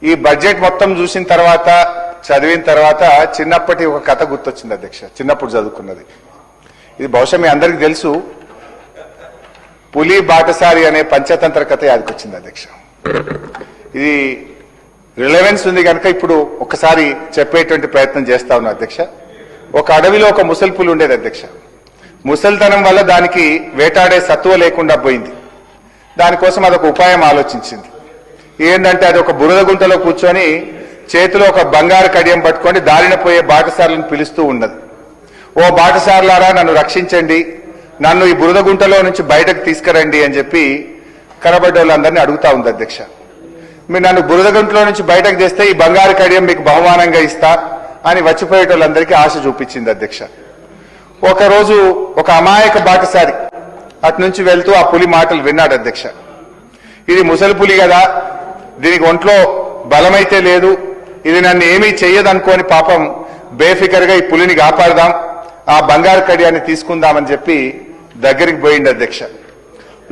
ఈ బడ్జెట్ మొత్తం చూసిన తర్వాత చదివిన తర్వాత చిన్నప్పటి ఒక కథ గుర్తొచ్చింది అధ్యక్ష. చిన్నప్పుడు చదువుకున్నది ఇది బహుశా మీ అందరికీ తెలుసు. పులి బాటసారి అనే పంచతంత్ర కథ యాదకొచ్చింది అధ్యక్ష. ఇది రిలవెన్స్ ఉంది కనుక ఇప్పుడు ఒకసారి చెప్పేటువంటి ప్రయత్నం చేస్తా ఉన్నా అధ్యక్ష. ఒక అడవిలో ఒక ముసలి పులి ఉండేది అధ్యక్ష. ముసలితనం వల్ల దానికి వేటాడే సత్తువ లేకుండా పోయింది. దానికోసం అదొక ఉపాయం ఆలోచించింది. ఏంటంటే అది ఒక బురద గుంటలో కూర్చొని చేతిలో ఒక బంగారు కడియం పట్టుకొని దారిన పోయే బాటసారులను పిలుస్తూ ఉన్నది. ఓ బాటసారులారా, నన్ను రక్షించండి, నన్ను ఈ బురద గుంటలో నుంచి బయటకు తీసుకురండి అని చెప్పి కనబడ్డ వాళ్ళందరినీ అడుగుతా ఉంది అధ్యక్ష. మీరు నన్ను బురద గుంటలో నుంచి బయటకు తెస్తే ఈ బంగారు కడియం మీకు బహుమానంగా ఇస్తా అని వచ్చిపోయేటోళ్ళందరికీ ఆశ చూపించింది అధ్యక్ష. ఒకరోజు ఒక అమాయక బాటసారి అటు నుంచి వెళ్తూ ఆ పులి మాటలు విన్నాడు అధ్యక్ష. ఇది ముసలి పులి కదా, దీనికి ఒంట్లో బలమైతే లేదు, ఇది నన్ను ఏమీ చెయ్యదనుకోని పాపం బేఫికర్గా ఈ పులిని కాపాడదాం, ఆ బంగారు కడియాన్ని తీసుకుందామని చెప్పి దగ్గరికి పోయిండు అధ్యక్ష.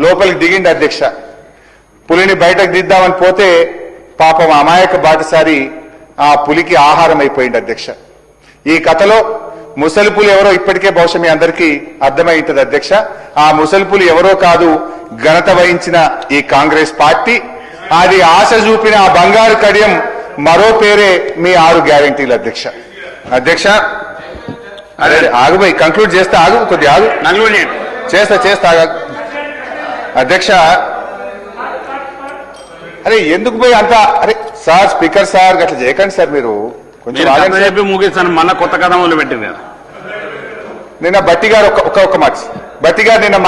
లోపలికి దిగిండు అధ్యక్ష. పులిని బయటకు దిద్దామని పోతే పాపం అమాయక బాటసారి ఆ పులికి ఆహారం అయిపోయింది అధ్యక్ష. ఈ కథలో ముసలి పులి ఎవరో ఇప్పటికే బహుశా మీ అందరికీ అర్థమై ఉంటుంది అధ్యక్ష. ఆ ముసలి పులి ఎవరో కాదు, ఘనత వహించిన ఈ కాంగ్రెస్ పార్టీ. అది ఆశ చూపిన ఆ బంగారు కడియం మరో పేరే మీ 6 గ్యారెంటీలు అధ్యక్ష. అధ్యక్ష అదే ఆగుపోయి కంక్లూడ్ చేస్తే ఆగు, కొద్దిగా ఆగు, చేస్తా అధ్యక్ష. అరే ఎందుకు పోయి అంత, అరే సార్ స్పీకర్ సార్ అట్లా చేయకండి సార్, మీరు కొంచెం ముగిస్తాను. మళ్ళా కొత్త కథ మొదలు పెట్టింది. నిన్న బట్టి గారు ఒక్క మాట, బట్టి గారు నిన్న